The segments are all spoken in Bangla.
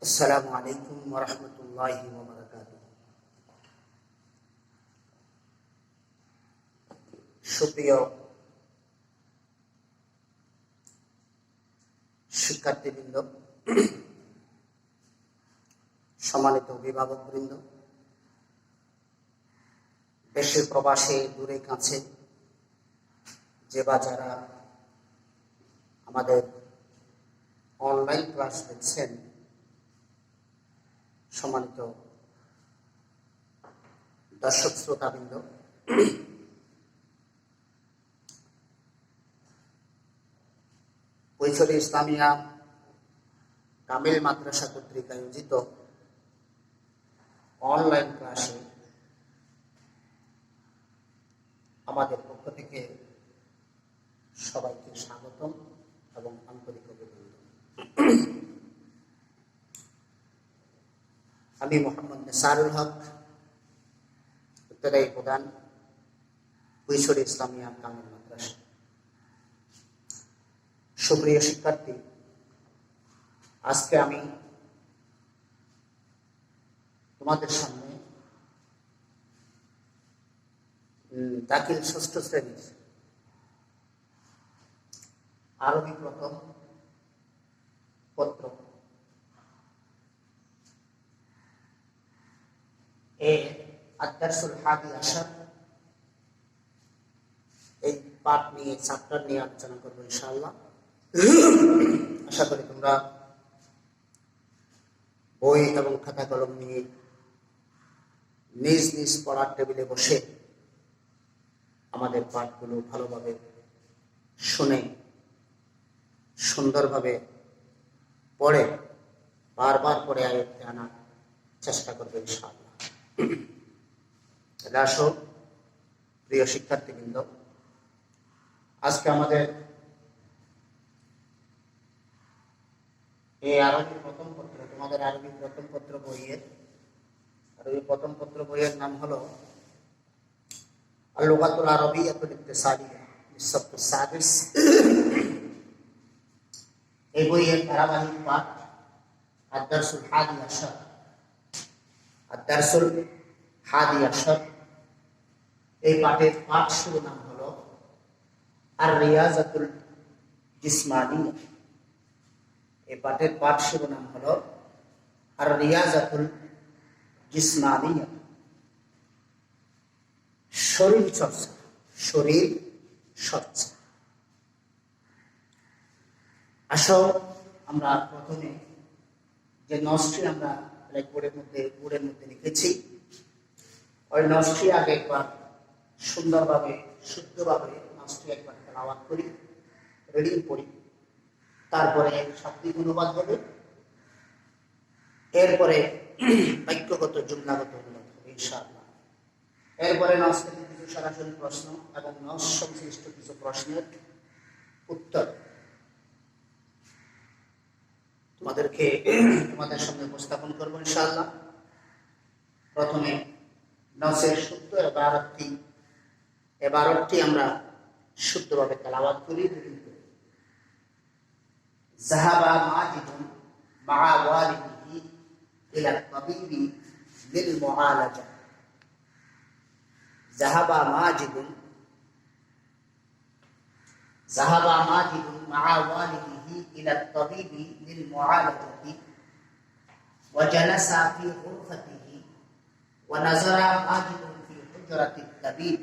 আসসালামু আলাইকুম ওয়া রাহমাতুল্লাহি ওয়া বারাকাতুহু। সুপ্রিয় শিক্ষার্থীবৃন্দ, সম্মানিত অভিভাবকবৃন্দ, দেশে প্রবাসে দূরে কাছে যে বা যারা আমাদের অনলাইন ক্লাস দেখছেন, সম্মানিত দর্শক শ্রোতাবৃন্দ, কৈশোরী ইসলামিয়া কামিল মাদ্রাসা কর্তৃক আয়োজিত অনলাইন ক্লাসে আমাদের পক্ষ থেকে সবাইকে স্বাগতম এবং আন্তরিক অভিনন্দন। আমি মোহাম্মদ নেসারুল হক, উত্তরাই প্রধান, কৈশোরী ইসলামিয়া কামিল মাদ্রাসা। সুপ্রিয় শিক্ষার্থী, আজকে আমি তোমাদের সামনে দাখিল ষষ্ঠ শ্রেণীর আরবি প্রথম পত্র আদ-দারসুল হাদি আশার এই পাঠ নিয়ে, চ্যাপ্টার নিয়ে আলোচনা করবো ইনশাআল্লাহ। আশা করি তোমরা বই এবং খাতা কলম নিয়ে নিজ নিজ পড়ার টেবিলে বসে আমাদের পাঠগুলো ভালোভাবে শুনে সুন্দরভাবে পড়ে বারবার পড়ে আয়ত্তে আনার চেষ্টা করবে ইনশাআল্লাহ। আসো প্রিয় শিক্ষার্থীবৃন্দ, আজকে আমাদের এই আরবি প্রথম পত্র, তোমাদের আরবি প্রথম পত্র বইয়ের নাম হলো আল-লুগাতুল আরাবিয়্যাতুল ইকতিসাদিয়্যাহ লিস-সাফ আস-সাদিস। এই বইয়ের ধারাবাহিক পাঠ আদ-দারসুল হাদি আশার। আদ-দারসুল হাদি আশার এই পাঠের পাঠ শিরোনাম হলো আর-রিয়াযাতুল জিসমানিয়্যাহ। এই পাঠের পাঠ শিরোনাম হলো আর-রিয়াযাতুল জিসমানিয়্যাহ, শরীর চর্চা। আসো আমরা প্রথমে যে নসটি আমরা ব্ল্যাকবোর্ডের মধ্যে লিখেছি, ওই নসটি আগে একবার সুন্দরভাবে শুদ্ধভাবে নসটি একবার তেলাওয়াত করি, রিডিং করি, তারপরে শাব্দিক অনুবাদ হবে, এরপরে বাক্যগত জুমলাগত অনুবাদ হবে ইনশাআল্লাহ। এরপরে নস থেকে কিছু সরাসরি প্রশ্ন এবং নস সংশ্লিষ্ট কিছু প্রশ্নের উত্তর তোমাদের সামনে উপস্থাপন করবো ইনশাআল্লাহ। প্রথমে নসের শুদ্ধ এবারতটি আমরা শুদ্ধভাবে তেলাওয়াত করি, রিডিং করি। যাহাবা মাজিদুন মা'a ওয়ালিদিহি ইলা তাবিবি লিল মুআলাজা। যাহাবা মাজিদুন মা'a ওয়ালিদিহি ইলা তাবিবি লিল মুআলাজাতি ওয়া জালাসা ফি গুরফাতিহি ওয়া নাযারা মাজিদুন ফি হুজরাতি তাবিব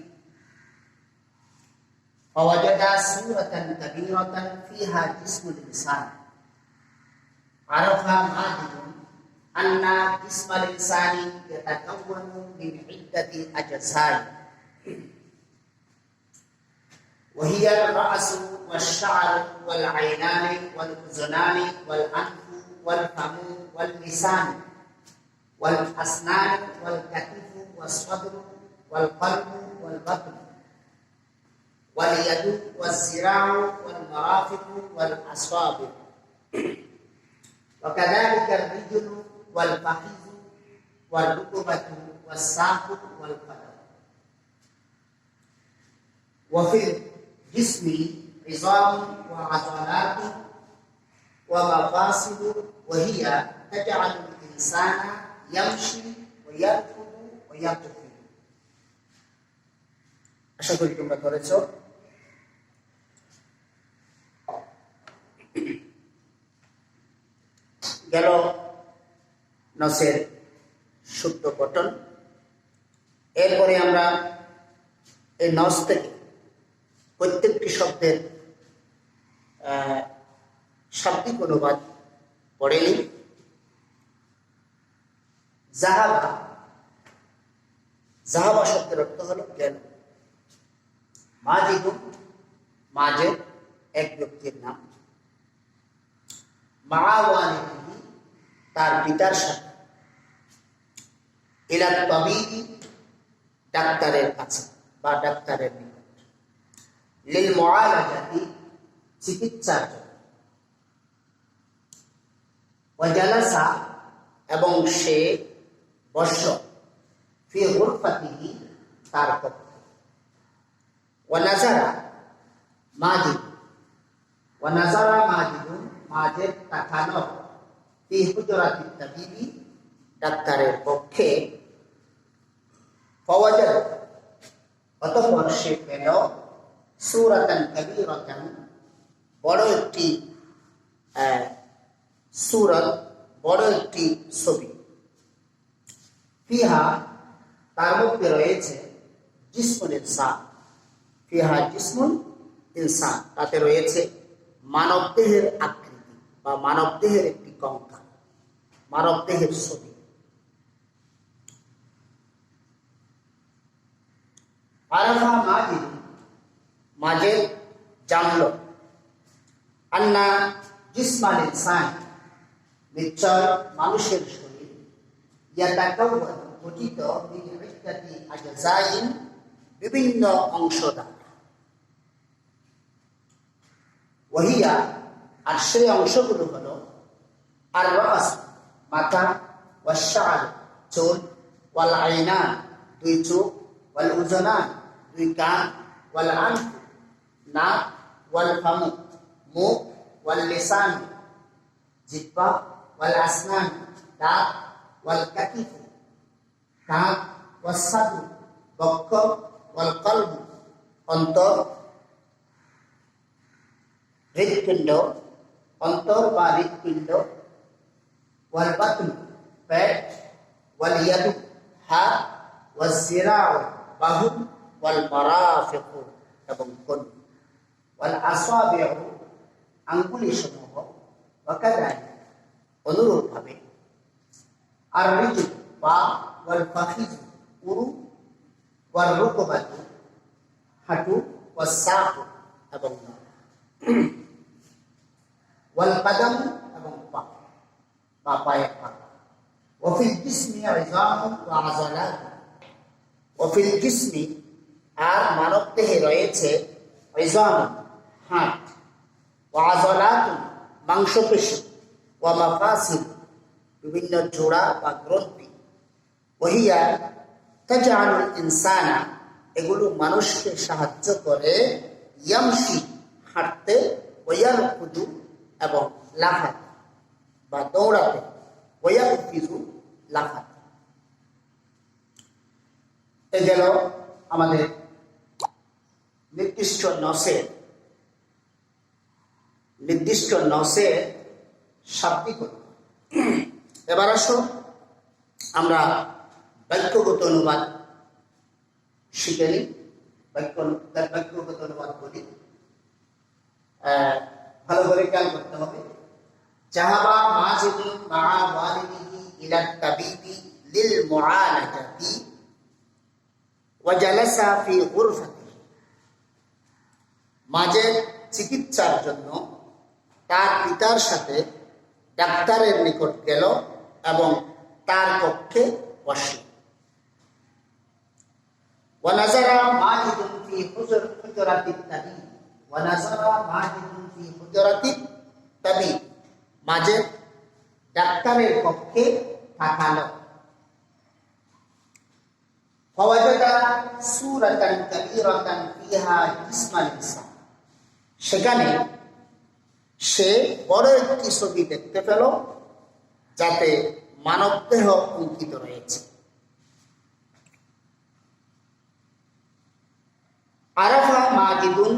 فوجد سورة كبيرة فيها جسم الإنسان. عرف ماجد أن جسم الإنسان يتكون من عدة أجزاء، وهي الرأس والشعر والعينان والأذنان والأنف والفم واللسان والأسنان والكتف والصدر والقلب والبطن واليد والذراع والمرافق والأصابع، وكذلك الرجل والفخذ والركبة والساق والقدم. وفي الجسم عظام وعضلات ومفاصل، وهي তাজআলুল ইনসানা ইয়ামশি ওয়া ইয়ারকুদু ওয়া ইয়াকফি। আশা করি তোমরা করেছো। গেল নসের সূত্র গঠন। এরপরে আমরা এই নস থেকে প্রত্যেকটি শব্দের শাব্দিক অনুবাদ পড়ে নিই। জাহাবা, জাহাবা শব্দের অর্থ হলো গেল। মাজিদুন, মাজেদ এক ব্যক্তির নাম। মা ওয়ালিদিহি, তার পিতার সাথে। ইলা তাবিবি, ডাক্তারের কাছে বা ডাক্তারের নিকট। লিল মুআলাজাতি, চিকিৎসার জন্য। ওয়া জালাসা, এবং সে বসল। ফি গুরফাতিহি, তার কক্ষে। ওয়া নাজারা মাজিদ, ওয়া নাজারা মাজিদুন, মাজেদ তাকানো। ফি হুজরাতিত তাবিবি, ডাক্তারের কক্ষে। ফাওয়াজাদ, অতঃপর সে পেল। সূরাতান কাবীরাতান, বড় একটি সূরত, বড় একটি ছবি। ফিহা, তার মধ্যে রয়েছে জিসমুল ইনসান। ফিহা জিসমুল ইনসান, তাতে রয়েছে মানবদেহের আকৃতি বা মানবদেহের একটি কঙ্কাল, মানবদেহের ছবি। আরাফা মাজিদ, মাজেদ জানল। আন্না জিসমাল ইনসান, নিশ্চয় মানুষের শরীর। ইয়াতাকাওয়ান, গঠিত। মিন ইদ্দাতি আজজাইন, বিভিন্ন অংশ দ্বারা। ওয়াহিয়া, আর সেই অংশগুলো হলো আর রাস, মাথা। ওয়াশ শা'r, চুল। ওয়াল আইনান, দুই চোখ। ওয়াল উযুনান, দুই কান। ওয়াল আনফ, নাক। ওয়াল ফামু, মুখ। ওয়াল লিসান, জিহ্বা। ওয়াল আসনান, দাঁত। ওয়াল কাতিফ, কাঁধ। ওয়াস সাদর, বক্ষ। ওয়াল কলব, অন্তর। হৃৎপিণ্ড, অন্তর বা হৃৎপিণ্ড। ওয়াল বাতন, পেট। ওয়াল ইয়াদু, হাত। ওয়াল জিরাউ, বাহু। ওয়াল মারাফিক, এবং কনুই। ওয়াল আসাবিউ, আঙ্গুলি সমূহ। ওয়াকাযালিকা, অনুরূপভাবে। আর রিজল, পা। ওয়াল ফাখিজ, উরু। ওয়াল রুকবাতু, হাঁটু। ওয়াস সাক, এবং নখ। ওয়াল কদম, এবং পা বা পায়ের পাতা। ওয়াফিল জিসমি ইযামুন ওয়া আযালাত, ওয়াফিল জিসমি, আর মানব দেহে রয়েছে। ইযামুন, হাড়। ওয়া আযালাত, মাংসপেশি। ওয়া মাফাসিল, বিভিন্ন জোড়া বা গ্রন্থি। ওয়াহিয়া তাজআলুল ইনসানা, এগুলো মানুষকে সাহায্য করে। ইয়ামশি, হাঁটতে। ওয়া ইয়ারকুদু, এবং লাফাতে বা দৌড়াতে। ওয়া ইয়াকফিজু, লাফাতে। এ গেল আমাদের নির্দিষ্ট নসের শাব্দিক অনুবাদ। এবার আসো আমরা বাক্যগত অনুবাদ শিখে নিই। বাক্যগত অনুবাদ বলি, ভালো করে খেয়াল করতে হবে। জাহাবা মাজিদুন মা ওয়ালিদিহি ইলা তাবিবি লিল মুআলাজাতি ওয়া জালাসা ফি গুরফাতিহি। মাজেদ চিকিৎসার জন্য তার পিতার সাথে ডাক্তারের নিকট গেল এবং তার কক্ষে বসল। ওয়া নাযারা মাজিদুন ফি হুজরাতিত তাবিব, ওয়া নাযারা মাজিদুন ফি হুজরাতিত তাবিব, মাজেদ ডাক্তারের কক্ষে তাকালো। ফাওয়াজাদা সূরাতান কাবীরাতান ফিহা জিসমাল ইনসান, সেখানে সে বড় একটি ছবি দেখতে পেল যাতে মানবদেহ অঙ্কিত রয়েছে। আরাফা মাজিদুন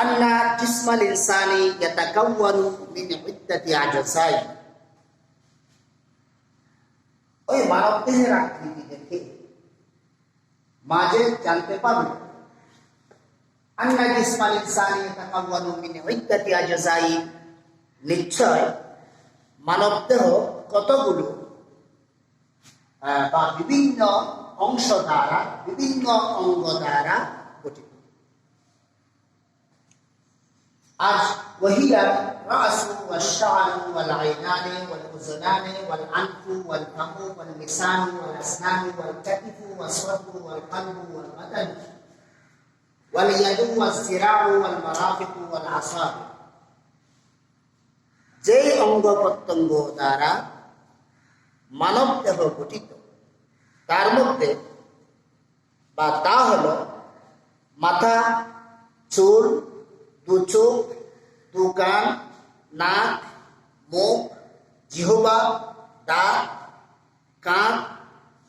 আন্না জিসমাল ইনসানি ইয়াতাকাওয়ানু মিন ইদ্দাতি আজসাই। ওই মানবদেহের আকৃতি দেখে মাজেদ জানতে পারল আন্না জিসমাল ইনসানি ইয়াতাকাওয়ানু মিন ইদ্দাতি আজসাই, নিশ্চয় মানবদেহ কতগুলো বা বিভিন্ন অংশ দ্বারা, বিভিন্ন অঙ্গ দ্বারা গঠিত। আর ওয়াহিয়া রাসু ওয়াশ-শা'রু ওয়াল-আইনানি ওয়াল-উযুনানি ওয়াল-আনফু ওয়াল-ফামু ওয়াল-লিসানু ওয়াল-আসনানু ওয়াল-কাতিফু ওয়াস-সাদরু ওয়াল-কলবু ওয়াল-বাদান ওয়াল-ইয়াদু ওয়াজ-যিরা'ু ওয়াল-মারাফিকু ওয়াল-আসাবু। যে অঙ্গ প্রত্যঙ্গ দ্বারা মানব দেহ গঠিত তার মধ্যে বা তা হল মাথা, চুল, দু চোখ, দু কান, নাক, মুখ, জিহ্বা, দাঁত, কাঁধ,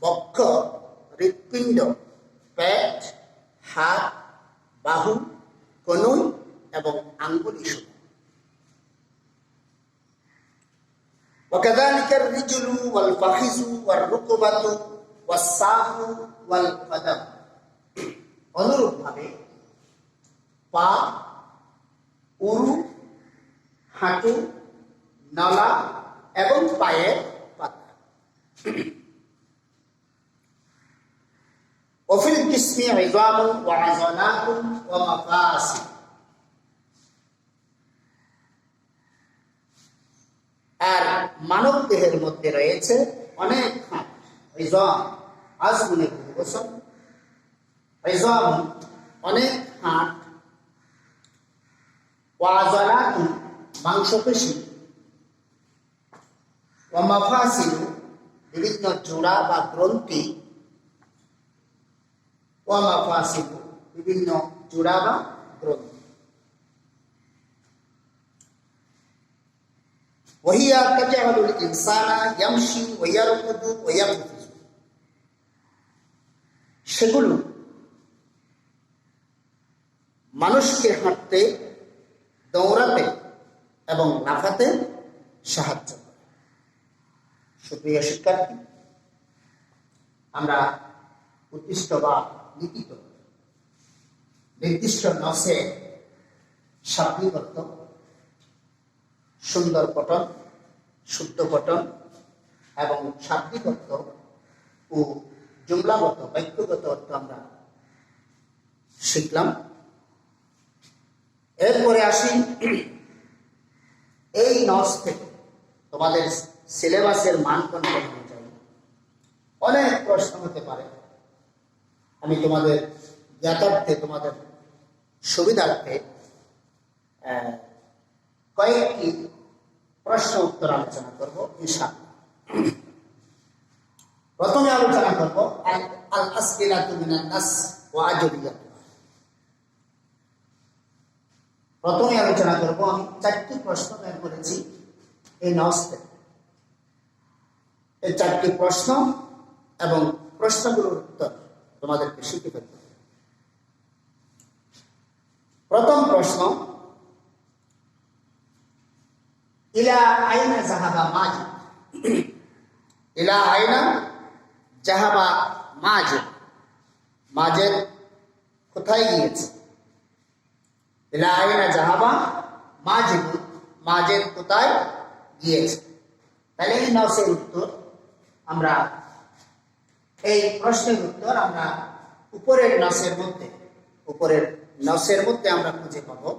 বক্ষ, হৃৎপিণ্ড, পেট, হাত, বাহু, কনুই এবং আঙ্গুলি সমূহ। وكذلك الرجل والفخذ والركبة والساق والقدم। অনুরূপভাবে পা, উরু, হাঁটু, নলা এবং পায়ের পাতা। وفي الجسم عظام وعضلات ومفاصل। আর মানব দেহের মধ্যে রয়েছে অনেক হাড়, ইজাম, আজমুনে বহুবচন, ইজাম অনেক হাড়, ওয়াজালাত মাংসপেশি, ওয়া মাফাসিল বিভিন্ন জোড়া বা গ্রন্থি, ওয়া মাফাসিল বিভিন্ন জোড়া বা গ্রন্থি। وهي تجعل الإنسان يمشي ويركض ويقفز। সেগুলো মানুষকে হাঁটতে, দৌড়াতে এবং লাফাতে সাহায্য করে। সুপ্রিয় শিক্ষার্থী, আমরা উদ্দিষ্ট বা লিখিত নির্দিষ্ট নসে শাব্দিক অর্থ, সুন্দর পঠন, শুদ্ধ পঠন এবং শাব্দিক অর্থ ও জুমলাগত বাক্যগত অর্থ আমরা শিখলাম। এরপরে আসি এই নস থেকে তোমাদের সিলেবাসের মানদণ্ড অনুযায়ী অনেক প্রশ্ন হতে পারে। আমি তোমাদের জ্ঞাতার্থে, তোমাদের সুবিধার্থে কয়েকটি প্রশ্ন উত্তর আলোচনা করবো ইনশাআল্লাহ। প্রথমে আলোচনা করবো আল আসইলাতু মিনান নাস ওয়া আজবিয়াতুহা। প্রথমে আলোচনা করবো, আমি 4টি প্রশ্ন বের করেছি এই নস থেকে। এই 4টি প্রশ্ন এবং প্রশ্নগুলোর উত্তর তোমাদেরকে শিখে ফেলতে হবে। প্রথম প্রশ্ন, ইলা আইনা যাহাবা মাজিদ। ইলা আইনা যাহাবা মাজিদ, মাজেদ কোথায় গিয়েছে? ইলা আইনা যাহাবা মাজিদ, মাজেদ কোথায় গিয়েছে? তাহলে এই নসের উত্তর আমরা, এই প্রশ্নের উত্তর আমরা উপরের নসের মধ্যে আমরা খুঁজে পাবো।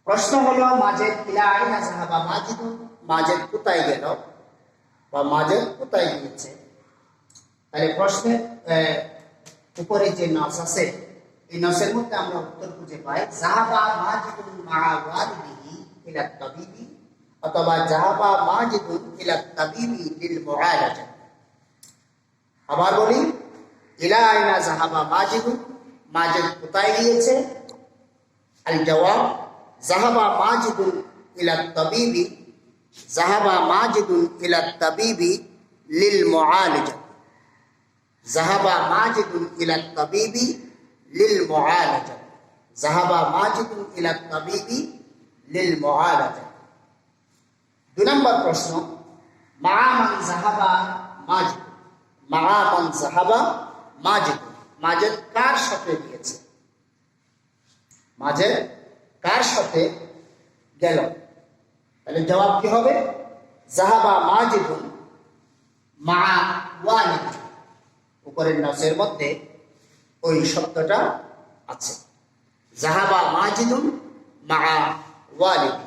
প্রশ্ন হলো মাজেদ ইলা আইনা যাহাবা মাজিদুন, মাজেদ কোথায় গেল বা মাজেদ কোথায় গিয়েছে। তাহলে প্রশ্নের উপরে যে নস আছে এই নসের মধ্যে আমরা উত্তর খুঁজে পাই যাহাবা মাজিদুন মা ওয়ালিদিহি ইলা তাবিবি, অথবা যাহাবা মাজিদুন ইলা তাবিবি লিল মুআলাজা। আবার বলি, ইলা আইনা যাহাবা মাজিদুন, মাজেদ কোথায় গিয়েছে? আল জবাব যাহাবা মাজিদুন ইলা তাবিবি জাহাবা মাজিদুন ইলা তাবিবি লিল মুআলাজা, জাহাবা মাজিদুন ইলা তাবিবি লিল মুআলাজা, জাহাবা মাজিদুন ইলা তাবিবি লিল মুআলাজা। 2 নম্বর প্রশ্ন, মা মান জাহাবা মাজিদ, মা মান জাহাবা মাজিদ, মাজেদ কার সাথে গিয়েছে, মাজেদ কার সাথে গেল? তাহলে জবাব কি হবে? জাহাবা মাজিদুন মা ওয়ালিদি, উপরের নাসের মধ্যে ওই শব্দটা আছে, জাহাবা মাজিদুন মা ওয়ালিদি,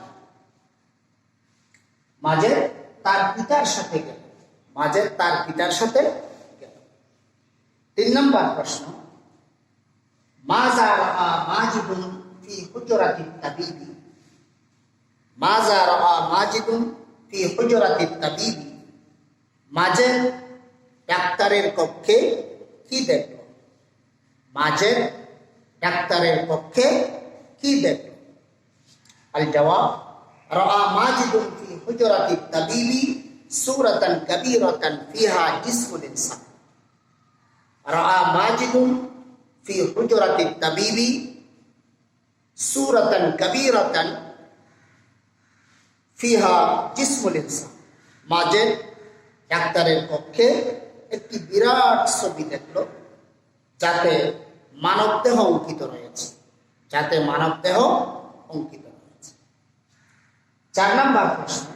মাজেদ তার পিতার সাথে গেল, মাজেদ তার পিতার সাথে গেল। 3 নম্বর প্রশ্ন, মাজা রাআ মাজিদুন ফি হুজরাতিত তাবিবি, মাজা রাআ মাজিদুন ফি হুজরাতিত তাবিবি, মাজেদ ডাক্তারের কক্ষে কি দেখল, মাজেদ ডাক্তারের কক্ষে কি দেখল? আল জবাব, রাআ মাজিদুন ফি হুজরাতিত তাবিবি সূরাতান কাবীরাতান ফিহা জিসমুল ইনসান, রাআ মাজিদুন ফি হুজরাতিত তাবিবি সূরাতান কাবীরাতান ফিহা জিসমুল ইনসান, মাজেদ ডাক্তারের কক্ষে একটি বিরাট ছবি দেখল যাতে মানবদেহ অঙ্কিত রয়েছে, যাতে মানবদেহ অঙ্কিত রয়েছে। 4 নম্বর প্রশ্ন,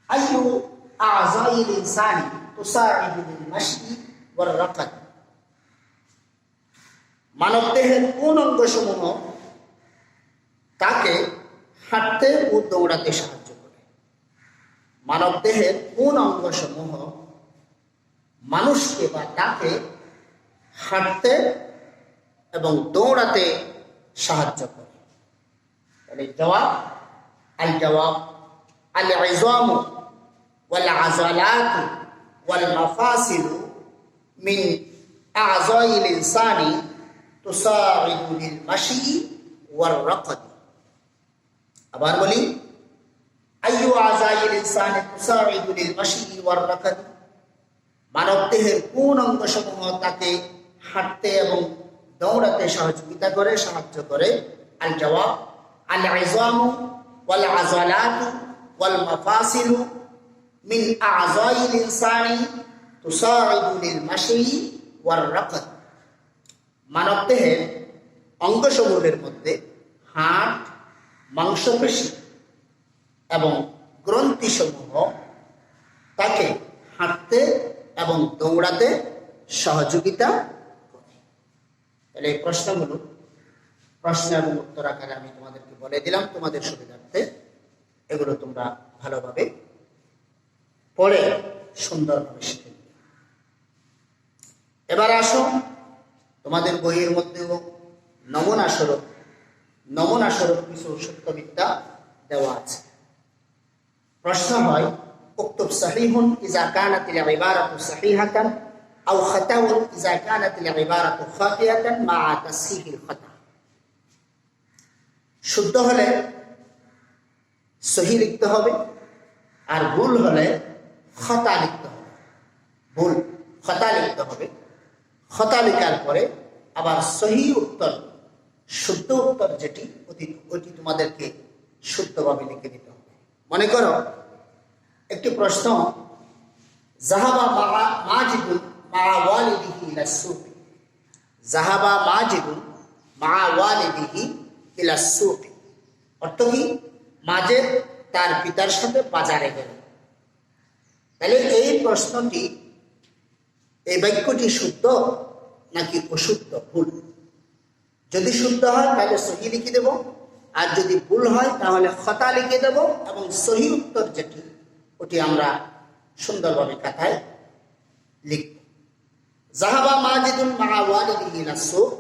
আইয়ু আযাইল ইনসানি তুসাইদু লিল মাশই ওয়ার রাকাদ, মানবদেহের কোন অঙ্গসমূহ তাকে হাঁটতে ও দৌড়াতে সাহায্য করে? মানবদেহের কোন অঙ্গসমূহ মানুষকে বা তাকে হাঁটতে এবং দৌড়াতে সাহায্য করে? তাহলে জবাব, আল জবাব আল ইযামু ওয়াল আযালাতু ওয়াল মাফাসিলু মিন আযাইল ইনসানি তুসাইদু লিল মাশই ওয়ার রাকাদ। আবার বলি, আইয়ু আযাইল ইনসানি তুসাইদু লিল মাশই ওয়ার রাকাদ, মানবদেহের কোন অঙ্গসমূহ তাকে হাঁটতে এবং দৌড়াতে সহযোগিতা করে, সাহায্য করে? আল জবাব আল ইযামু ওয়াল আযালাতু ওয়াল মাফাসিলু মিন আযাইল ইনসানি তুসাইদু লিল মাশই ওয়ার রাকাদ, মানবদেহের অঙ্গসমূহের মধ্যে হাড়, মাংসপেশি এবং গ্রন্থিসমূহ তাকে হাঁটতে এবং দৌড়াতে সহযোগিতা করে। তাহলে এই প্রশ্নগুলো প্রশ্ন এবং উত্তর আকারে আমি তোমাদেরকে বলে দিলাম তোমাদের সুবিধার্থে। এগুলো তোমরা ভালোভাবে পড়ে সুন্দরভাবে শিখে নিবে। এবার আসো, তোমাদের বইয়ের মধ্যেও নমুনা স্বরূপ কিছু সত্যবিদ্যা দেওয়া আছে। প্রশ্ন হয়, উক্তুব সাহিহুন ইযা কানাতিল ইবারাতু সাহিহাতান আও খাতাউন ইযা কানাতিল ইবারাতু খাতিআতান মা তাসহিহিল খাতা। শুদ্ধ হলে সহি লিখতে হবে, আর ভুল হলে খাতা লিখতে হবে। ভুল খাতা লিখতে হবে, খাতা লেখার পরে আবার সহি উত্তর, শুদ্ধ উত্তর যেটি ওটি তোমাদেরকে শুদ্ধভাবে লিখে দিতে হবে। মনে করো একটি প্রশ্ন, জাহাবা মাজিদুন মা ওয়ালিদিহি ইলা সুক, জাহাবা মাজিদুন মা ওয়ালিদিহি ইলা সুক, অর্থ কি? মাজেদ তার পিতার সাথে বাজারে গেল। তাহলে এই প্রশ্নটি, এই বাক্যটি শুদ্ধ নাকি অশুদ্ধ, ভুল? যদি শুদ্ধ হয় তাহলে সহি লিখে দেব, আর যদি ভুল হয় তাহলে খাতা লিখে দেব, এবং সহি উত্তর যেটি ওটি আমরা সুন্দরভাবে খাতায় লিখব। জাহাবা মাজিদুন মা ওয়ালিদিহি ইলা সুক,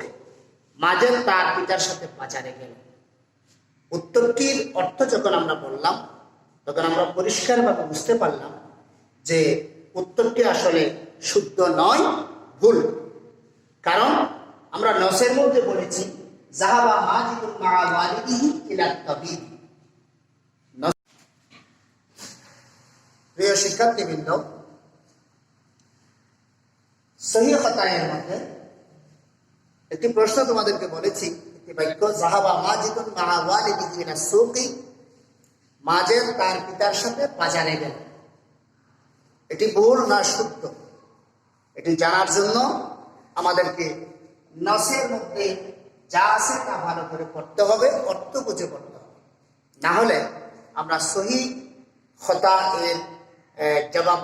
মাজেদ তার পিতার সাথে বাজারে গেল। উত্তরটির অর্থ যখন আমরা বললাম তখন আমরা পরিষ্কারভাবে বুঝতে পারলাম যে উত্তরটি আসলে শুদ্ধ নয়, ভুল। কারণ আমরা নসের মধ্যে বলেছি জাহাবা মাজিদুন মা ওয়ালিদিহি ইলা তাবিব, প্রিয় শিক্ষার্থীবৃন্দ, সহিহ খাতায়ের মধ্যে একটি প্রশ্ন তোমাদেরকে বলেছি, একটি বাক্য, যাহাবা মাজিদুন মা ওয়ালিদিহি ইলা সুকি, মাজেদ তার পিতার সাথে বাজারে গেল। এটি ভুল না শুদ্ধ, এটি জানার জন্য আমাদেরকে নসের মধ্যে যা আছে তা ভালো করে পড়তে হবে, অর্থ বুঝে পড়তে হবে। না হলে আমরা সহি খতা এর জবাব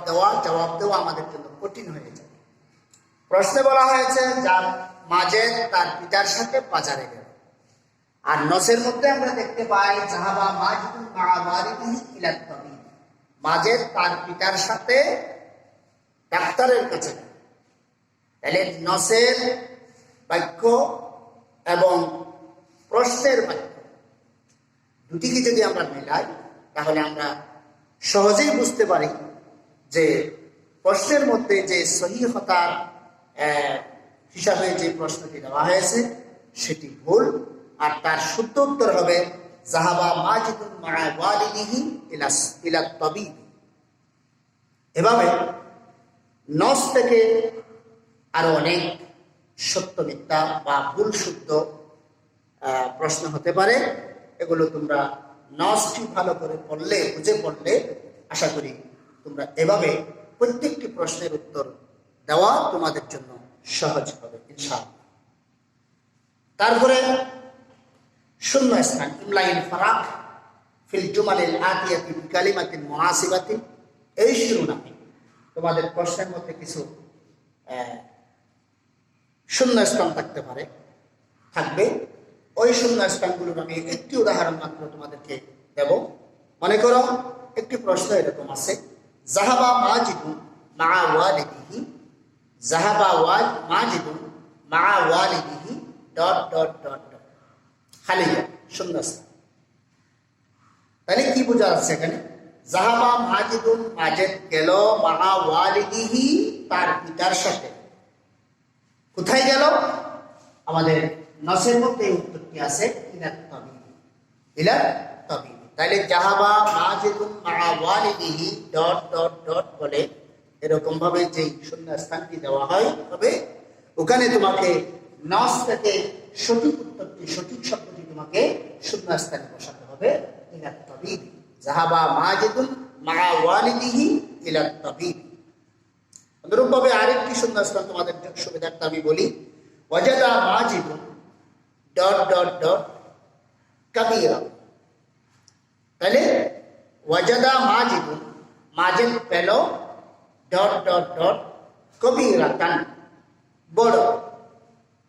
দেওয়া আমাদের জন্য কঠিন হয়ে যায়। প্রশ্নে বলা হয়েছে যার মাজেদ তার পিতার সাথে বাজারে গেল, আর নসের মধ্যে আমরা দেখতে পাই যাহাবা মাজিদুন মা ওয়ালিদিহি ইলা তাবিব, মাজেদ তার পিতার সাথে ডাক্তারের কাছে গেল। তাহলে নসের বাক্য এবং প্রশ্নের বাক্য দুটিকে যদি আমরা মিলাই, তাহলে আমরা সহজেই বুঝতে পারি যে প্রশ্নের মধ্যে যে সহিহ খতার হিসাবে যে প্রশ্নটি দেওয়া হয়েছে সেটি ভুল, আর তার শুদ্ধ উত্তর হবে যাহাবা মাজিদুন মা ওয়ালিদিহি ইলা তাবিব। এভাবে নস থেকে আরো অনেক সত্য মিথ্যা বা ভুল শুদ্ধ প্রশ্ন হতে পারে। এগুলো তোমরা নসটি ভালো করে পড়লে, বুঝে পড়লে আশা করি তোমরা এভাবে প্রত্যেকটি প্রশ্নের উত্তর দেওয়া তোমাদের জন্য সহজ হবে ইনশাআল্লাহ। তারপরে শূন্য স্থান, ইমলাইল ফারাক ফিল জুমালিল আতিয়াতি বিকালিমাতিন মুনাসিবাতিন, এই শিরোনামে তোমাদের প্রশ্নের মধ্যে কিছু শূন্য স্থান থাকবে। ওই শূন্য স্থানগুলোর আমি একটি উদাহরণ মাত্র তোমাদেরকে দেব। মনে করো একটি প্রশ্ন এরকম আছে, যাহাবা মাজিদুন মা ওয়ালিদিহি, যাহাবা মাজিদুন মা ওয়ালিদিহি ডট ডট ডট ডট, খালি শূন্য স্থান। তাহলে কি বোঝা যাচ্ছে এখানে? যাহাবা মাজিদুন, মাজেদ গেল, মা ওয়ালিদিহি তার পিতার সাথে। কোথায় গেল? আমাদের নসের মধ্যে উত্তরটি আছে ইলা তাবিব, ইলা তাবিব। তাহলে যাহাবা মাজিদুন মা ওয়ালিদিহি ডট ডট ডট বলে এরকম ভাবে যে শূন্য স্থানটি দেওয়া হয়, তবে ওখানে তোমাকে নস থেকে সঠিক উত্তরটি, সঠিক শব্দটি তোমাকে শূন্য স্থানে বসাতে হবে, ইলা তাবিব। যাহাবা মাজিদুন মা ওয়ালিদিহি ইলা তাবিব। অনুরূপভাবে আরেকটি শূন্য স্থান তোমাদের সুবিধার্থে আমি বলি, ওয়াজাদা মাজিদুন ডট ডট ডট কাবীরা। তাহলে ওয়াজাদা মাজিদুন, মাজেদ পেল, ডট ডট ডট কবীরাতান, বড়।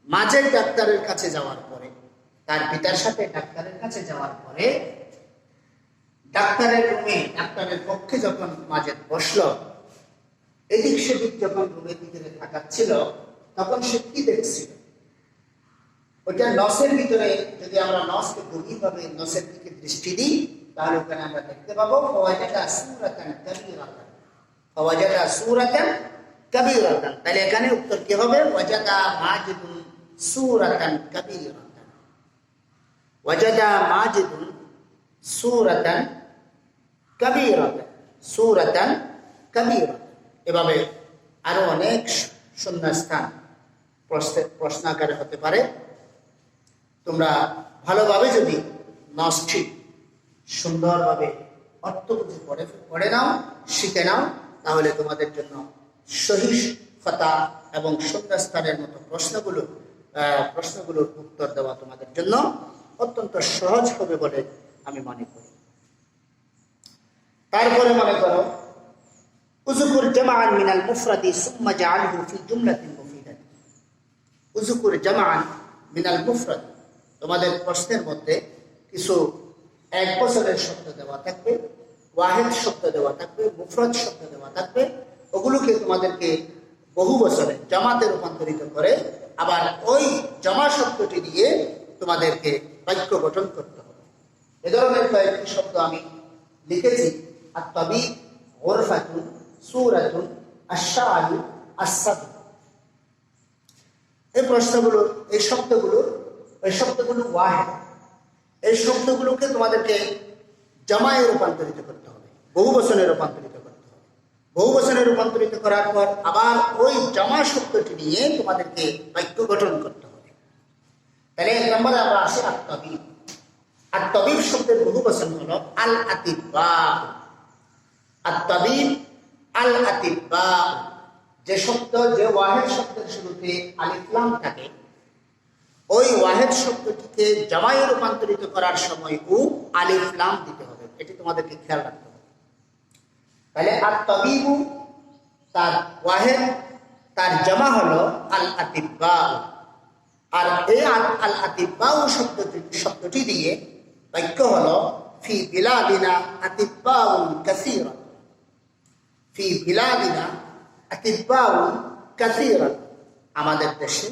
মাজেদ ডাক্তারের কাছে যাওয়ার পরে, তার পিতার সাথে ডাক্তারের কাছে যাওয়ার পরে, ডাক্তারের রুমে, ডাক্তারের পক্ষে যখন মাজেদ বসলো, এদিক সেদিক যখন রুমের ভিতরে থাকাচ্ছিল, তখন সে কি দেখছিল? ওইটা নসের ভিতরে যদি আমরা নসকে গভীরভাবে নসের দিকে দৃষ্টি দিই, তাহলে ওখানে আমরা দেখতে পাবো ফাওয়াজাদা সূরাতান কাবীরাতান, ফাওয়াজাদা সূরাতান কাবীরাতান। তাহলে এখানে উত্তর কি হবে? ওয়াজাদা মাজিদুন সূরাতান কাবীরাতান, ওয়াজাদা মাজিদুন সূরাতান কাবীরাতান, সূরাতান কাবীরাতান। এভাবে আরো অনেক শূন্য স্থান প্রশ্ন আকারে হতে পারে। তোমরা ভালোভাবে যদি নসটি সুন্দরভাবে অর্থ বুঝে পড়ে নাও, শিখে নাও, তাহলে তোমাদের জন্য সহিহ খতা এবং শূন্য স্থানের মতো প্রশ্নগুলোর উত্তর দেওয়া তোমাদের জন্য অত্যন্ত সহজ হবে বলে আমি মনে করি। তারপরে মনে করো, উযকুর জামআন মিনাল মুফরাদি সুম্মা জাআলহু ফি জুমলাতিন মুফিদাতিন। উযকুর জামআন মিনাল মুফরাদ, তোমাদের প্রশ্নের মধ্যে কিছু এক বছরের শব্দ দেওয়া থাকবে, ওয়াহিদ শব্দ দেওয়া থাকবে, মুফরাদ শব্দ দেওয়া থাকবে। ওগুলোকে তোমাদেরকে বহু বছরে জামাতে রূপান্তরিত করে আবার ওই জমা শব্দটি দিয়ে তোমাদেরকে বাক্য গঠন করতে হবে। এ ধরনের কয়েকটি শব্দ আমি লিখেছি, আত-তাবিব, গুরফাতুন, সূরাতুন, আশ-শা'রু, আস-সাদর। এই শব্দগুলো ওয়াহিদ। এই শব্দগুলোকে তোমাদেরকে জামায়ে রূপান্তরিত করতে হবে, বহু বচনে রূপান্তরিত করতে হবে। রূপান্তরিত করার পর আবার ওই জামা শব্দটি নিয়ে তোমাদেরকে বাক্য গঠন করতে হবে। তাহলে 1 নম্বরে আমরা আসি আত-তাবিব। আত-তাবিব শব্দের বহুবচন হলো আল আতিব্বা। আত-তাবিব আল আতিব্বা, যে শব্দ, যে ওয়াহেদ শব্দের শুরুতে আলিফ লাম থাকে, ওই ওয়াহেদ শব্দটিকে জামায়ে রূপান্তরিত করার সময় ও আলিফ লাম দিতে হবে। এটি তোমাদেরকে খেয়াল রাখতে হবে। তাহলে আত-তাবিবু তার ওয়াহেদ, তার জামা হলো আল আতিব্বা। আর এই আল আতিব্বা শব্দটি দিয়ে বাক্য হলো ফি বিলাদিনা আতিব্বাউন কাসীরা। ফি বিলাদিনা আতিব্বাউন কাসীরা, আমাদের দেশে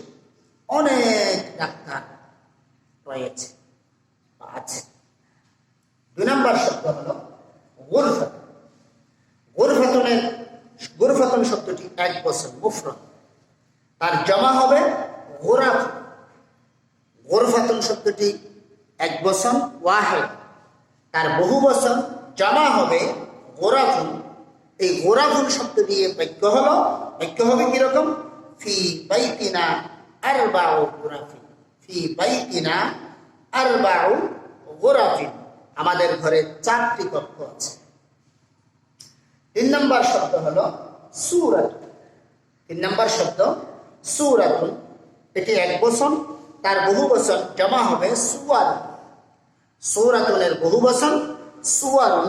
অনেক ডাক্তার রয়েছে বা আছে। 2 নম্বর শব্দ হলো গুরফাত। গুরফাতুন শব্দটি 1 বচন মুফরদ, তার জমা হবে গুরাফ। গুরফাতুন শব্দটি 1 বচন ওয়াহেদ, তার বহু বচন জমা হবে গুরাফুন। এই গুরাফুন শব্দ দিয়ে বাক্য হবে কিরকম? ফি বাইতিনা আরবাউ গুরাফিন। ফি বাইতিনা আরবাউ গুরাফিন, আমাদের ঘরে 4টি কক্ষ আছে। 3 নম্বর শব্দ হলো সূরাত। 3 নম্বর শব্দ সূরাতুন, এটি 1 বচন, তার বহু বচন জমা হবে সুওয়ার। সূরাতুনের বহু বচন সুওয়ারুন।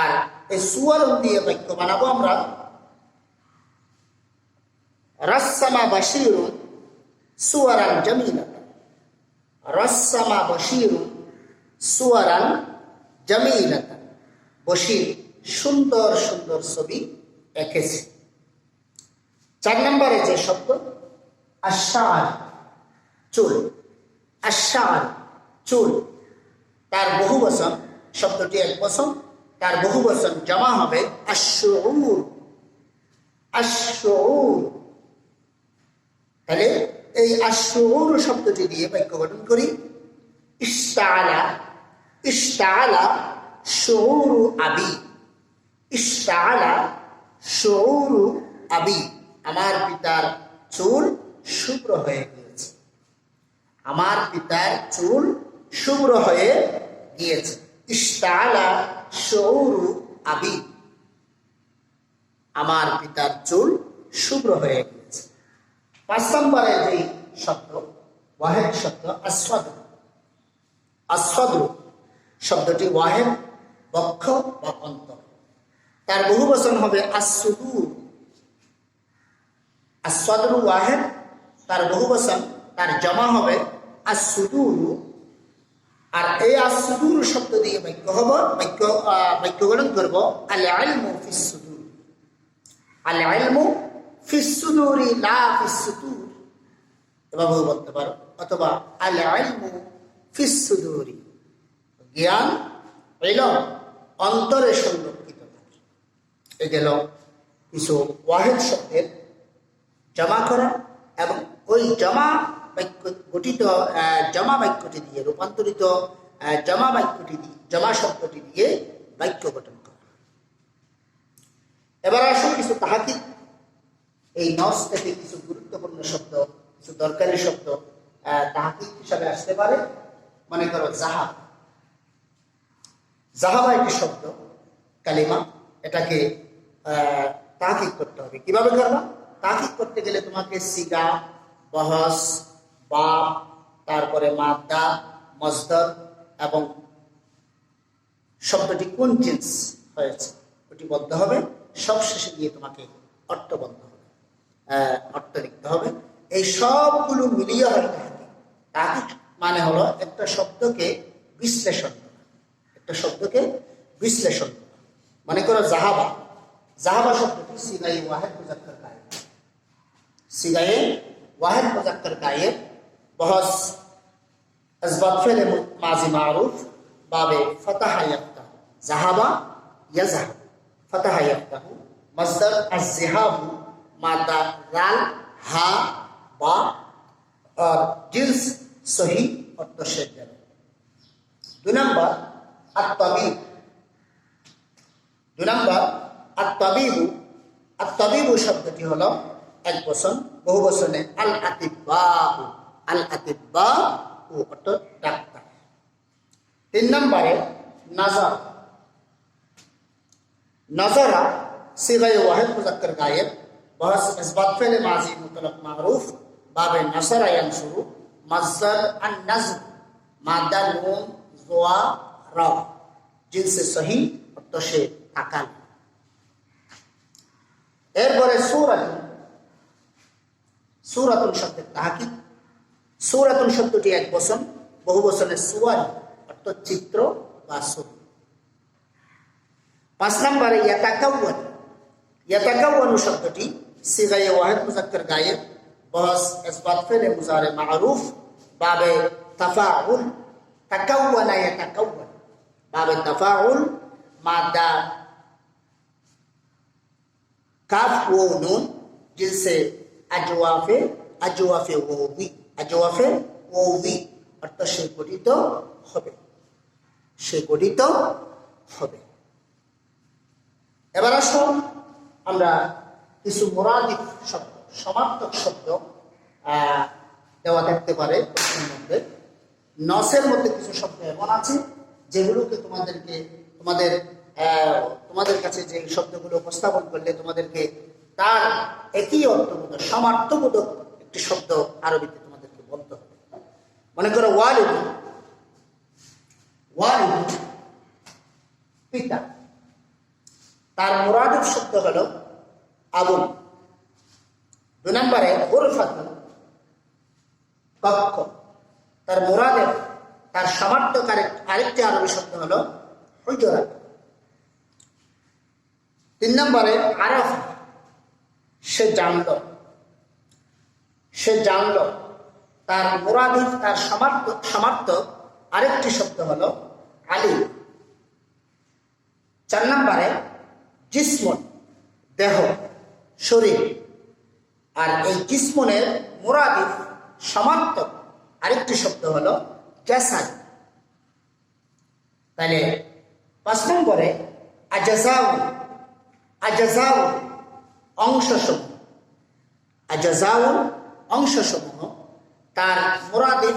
আর এই সুওয়ারুন দিয়ে বাক্য বানাবো আমরা রাসসামা বাশীরুন সুওয়ারান জামিলাতান। রাসসামা বাশীরুন সুওয়ারান জামিলাতান, বশীর সুন্দর সুন্দর ছবি এঁকেছে। 4 নম্বরে যে শব্দ আশ-শা'r, চুল। আশ-শা'r, চুল, তার বহু বচন, শব্দটি 1 বচন, তার বহু বচন জমা হবে আশ-শুউর। আশ-শুউর। তাহলে এই আশ-শুউর শব্দটি দিয়ে বাক্য গঠন করি ইশতাআলা। ইশতাআলা শুউরু আবি। ইশতাআলা শুউরু আবি, আমার পিতার চুল শুভ্র হয়ে গিয়েছে। আমার পিতার চুল শুভ্র হয়ে গিয়েছে। ইশতাআলা শুউরু আবি, আমার পিতার চুল শুভ্র হয়ে গিয়েছে। 5 নম্বরে যে শব্দ ওয়াহেদ শব্দ আসওয়াদ। আসওয়াদ শব্দটি ওয়াহেদ, বক্ষ বা অন্তর, তার বহু বচন হবে আস-সুদূর। আসওয়াদ ওয়াহেদ, তার বহু বচন, তার জমা হবে আস-সুদূর। আর এই আস-সুদূর শব্দ দিয়ে বাক্য গঠন করব আল ইলমু ফিস সুদূর। আল ইলমু ফিস সুদূরি লা ফিস সুদূর, এভাবেও বলতে পারো, অথবা আল ইলমু ফিস সুদূরি, জ্ঞান, ইলম অন্তরে সংরক্ষিত থাকে। এই গেল কিছু ওয়াহেদ শব্দের জমা করা এবং ওই জমা বাক্যটি দিয়ে রূপান্তরিত জমা শব্দটি দিয়ে বাক্য গঠন করা। এবার আসুন কিছু তাহকিক। এই নস থেকে কিছু গুরুত্বপূর্ণ শব্দ, কিছু দরকারি শব্দ তাহকিক হিসাবে আসতে পারে। মনে করো জাহাব। জাহাবা একটি শব্দ, কালিমা, এটাকে তাহকিক করতে হবে। কিভাবে করবা? তাহকিক করতে গেলে তোমাকে সিগা, বহস, বাব, তারপরে মাদ্দা, মসদর এবং শব্দটি কোন জিন্স হয়েছে ওটি বলতে হবে। সব শেষে দিয়ে তোমাকে অর্থ বলতে হবে, অর্থ লিখতে হবে। এই সবগুলো মিলিয়ে হয় তাহকিক। তাহকিক মানে হলো একটা শব্দকে বিশ্লেষণ করা। একটা শব্দকে বিশ্লেষণ করা। মনে করো জাহাবা। জাহাবা শব্দটি সিগায়ে ওয়াহেদ মুজাক্কার গায়েব। সিগায়ে ওয়াহেদ মুজাক্কার গায়েব, বহস আসবাব ফেলে মাজি মারুফ, বাবে ফাতাহা ইয়াফতাহু, জাহাবা ইয়াজহাব, ফাতাহা ইয়াফতাহু, মসদর আজ-যিহাবু, মাদা রাল, হা, বা, আর জিন্স সহি অর্থ শেষ গেল। 2 নম্বর আত-তাবিব। 2 নম্বর আত-তাবিবু আর তাবিবু শব্দটি হলো এক বচন, বহু বচনে আল আতিব্বাউ, আল আতিব্বাউ অর্থাৎ ডাক্তার। 3 নম্বরে নাজার। নাজারা সিগায়ে ওয়াহিদ মুযাক্কার গায়েব, বহস ইসবাত ফেলে মাজি মুতলাক মারুফ, বাবে নাসারা ইয়ানসুরু, মাসদার আন নাজর, মাদা নুন জোয়া রা, জিনসে সহি অর্থ সে তাকাল। এরপরে সূরাতুন। সূরাতুন শব্দের তাহকিক। সূরাতুন শব্দটি এক বচন, বহু বচনে সুওয়ার অর্থ চিত্র বা ছবি। 5 নম্বরে ইয়াতাকাওয়ান। ইয়াতাকাওয়ানু শব্দটি সিগায়ে ওয়াহিদ মুযাক্কার গায়েব, বহস ইসবাত ফেলে মুজারে মারুফ, বাবে তাফাউল, তাকাওয়ানা ইয়াতাকাওয়ান, বাবে তাফাউল, মাদা কাফ ও নুন, জিনসে আজওয়াফে, আজওয়াফে ওয়াবি, আজওয়াফে ওয়াবি অর্থ সে গঠিত হবে, সে গঠিত হবে। এবার আসুন আমরা কিছু মুরাদিফ শব্দ, সমার্থক শব্দ দেওয়া থাকতে পারে প্রশ্নের মধ্যে। নসের মধ্যে কিছু শব্দ এমন আছে যেগুলোকে তোমাদের কাছে যে শব্দগুলো উপস্থাপন করলে তোমাদেরকে তার একই অর্থবোধক, সমার্থবোধক একটি শব্দ আরবিতে তোমাদেরকে বলতে হবে। মনে করো ওয়ালিদ, ওয়ালিদ পিতা, তার মুরাদিফ শব্দ হলো আবুল। 2 নম্বরে গুরফাতুন কক্ষ, তার মুরাদিফ, তার সমার্থক আরেকটি আরবি শব্দ হলো হুজরাত। 3 নম্বরে আরাফ, সে জানল, সে জানল, তার মুরাদিফ, তার সমার্থক আরেকটি শব্দ হলো আলিম। 4 নম্বরে জিসমন, দেহ, শরীর, আর এই জিসমনের মুরাদিফ সমার্থক আরেকটি শব্দ হলো জাসাদ। তাহলে 5 নম্বরে আজাজাউ, আজাজাউ অংশসমূহ, আজাজাউ অংশসমূহ, তার মুরাদিফ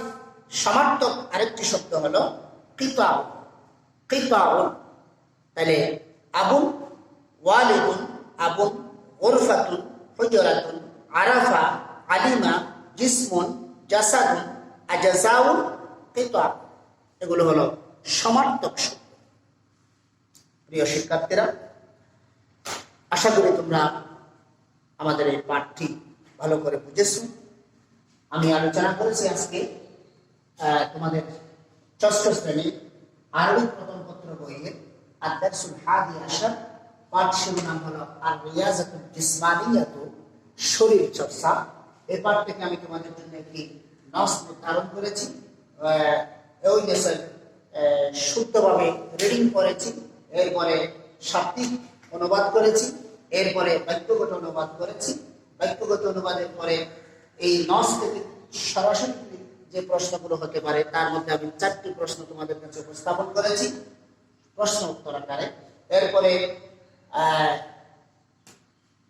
সমার্থক আরেকটি শব্দ হলো কিতাউ, কিতাউ। তাহলে আবুন, ওয়ালিদুন, আবুন, গুরফাতুন, হুজরাতুন, আরাফা, আলিমা, জিসমুন, জাসাদুন, আজাজাউন, কিতাউ, এগুলো হলো সমার্থক শব্দ। প্রিয় শিক্ষার্থীরা, আশা করি তোমরা আমাদের এই পাঠটি ভালো করে বুঝেছো। আমি আলোচনা করেছি আজকে তোমাদের 6ষ্ঠ শ্রেণীর আরবি প্রথম পত্র বইয়ের আদ-দারসুল হাদি আশার, পাঠ শিরোনাম হলো আর রিয়াজাতুল জিসমানিয়াতু, শরীর চর্চা। এই পাঠ থেকে আমি তোমাদের জন্য একটি নস নির্ধারণ করেছি, ওই দেশে শুদ্ধভাবে রিডিং করেছি, এরপরে শাব্দিক অনুবাদ করেছি, এরপরে বাক্যগত অনুবাদ করেছি। বাক্যগত অনুবাদের পরে এই নস থেকে সরাসরি যে প্রশ্নগুলো হতে পারে তার মধ্যে আমি 4টি প্রশ্ন তোমাদের কাছে উপস্থাপন করেছি প্রশ্ন উত্তর আকারে। এরপরে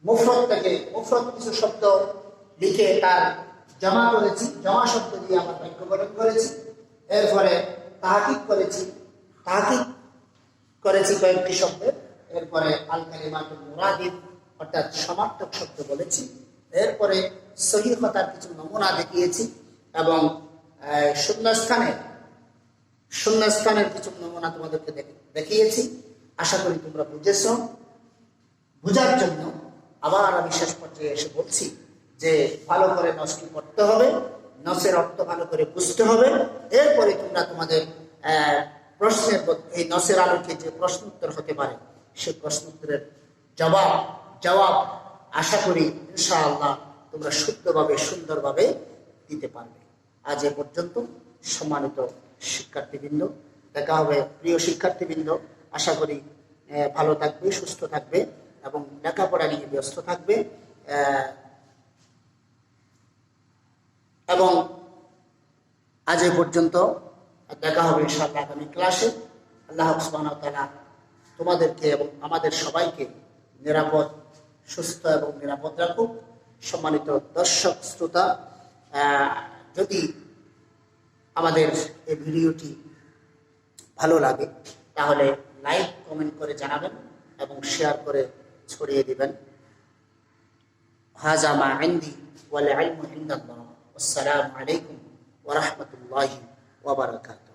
মুফরদ থেকে মুফরদ কিছু শব্দ লিখে তার জমা করেছি, জমা শব্দ দিয়ে আমার বাক্য গঠন করেছি। এরপরে তাহকিক করেছি, তাহকিক করেছি কয়েকটি শব্দের। এরপরে আল কালিমাতুল মুরাদিফ অর্থাৎ সমার্থক শব্দ বলেছি। এরপরে সহিহ কথার কিছু নমুনা দেখিয়েছি এবং শূন্যস্থানের কিছু নমুনা তোমাদেরকে দেখিয়েছি। আশা করি তোমরা বুঝেছ। বুঝার জন্য আবার আমি শেষ পর্যায়ে এসে বলছি যে ভালো করে নসটি পড়তে হবে, নসের অর্থ ভালো করে বুঝতে হবে। এরপরে তোমরা তোমাদের প্রশ্নের, এই নসের আলোকে যে প্রশ্ন উত্তর হতে পারে সেই প্রশ্ন উত্তরের জবাব আশা করি ইনশাআল্লাহ তোমরা শুদ্ধভাবে সুন্দরভাবে দিতে পারবে। আজ এ পর্যন্ত। সম্মানিত শিক্ষার্থীবৃন্দ, দেখা হবে। প্রিয় শিক্ষার্থীবৃন্দ, আশা করি ভালো থাকবে, সুস্থ থাকবে এবং লেখাপড়া নিয়ে ব্যস্ত থাকবে এবং আজ এ পর্যন্ত। দেখা হবে ইনশাআল্লাহ আগামী ক্লাসে। আল্লাহ সুবহানাহু ওয়া তাআলা তোমাদেরকে এবং আমাদের সবাইকে নিরাপদ, সুস্থ এবং নিরাপদ রাখুক। সম্মানিত দর্শক শ্রোতা, যদি আমাদের এই ভিডিওটি ভালো লাগে তাহলে লাইক কমেন্ট করে জানাবেন এবং শেয়ার করে ছড়িয়ে দিবেন। হাযা মা ইনদি ওয়াল ইলমু ইনদাল্লাহ। আসসালামু আলাইকুম ওয়া রাহমাতুল্লাহি ওয়া বারাকাতুহু।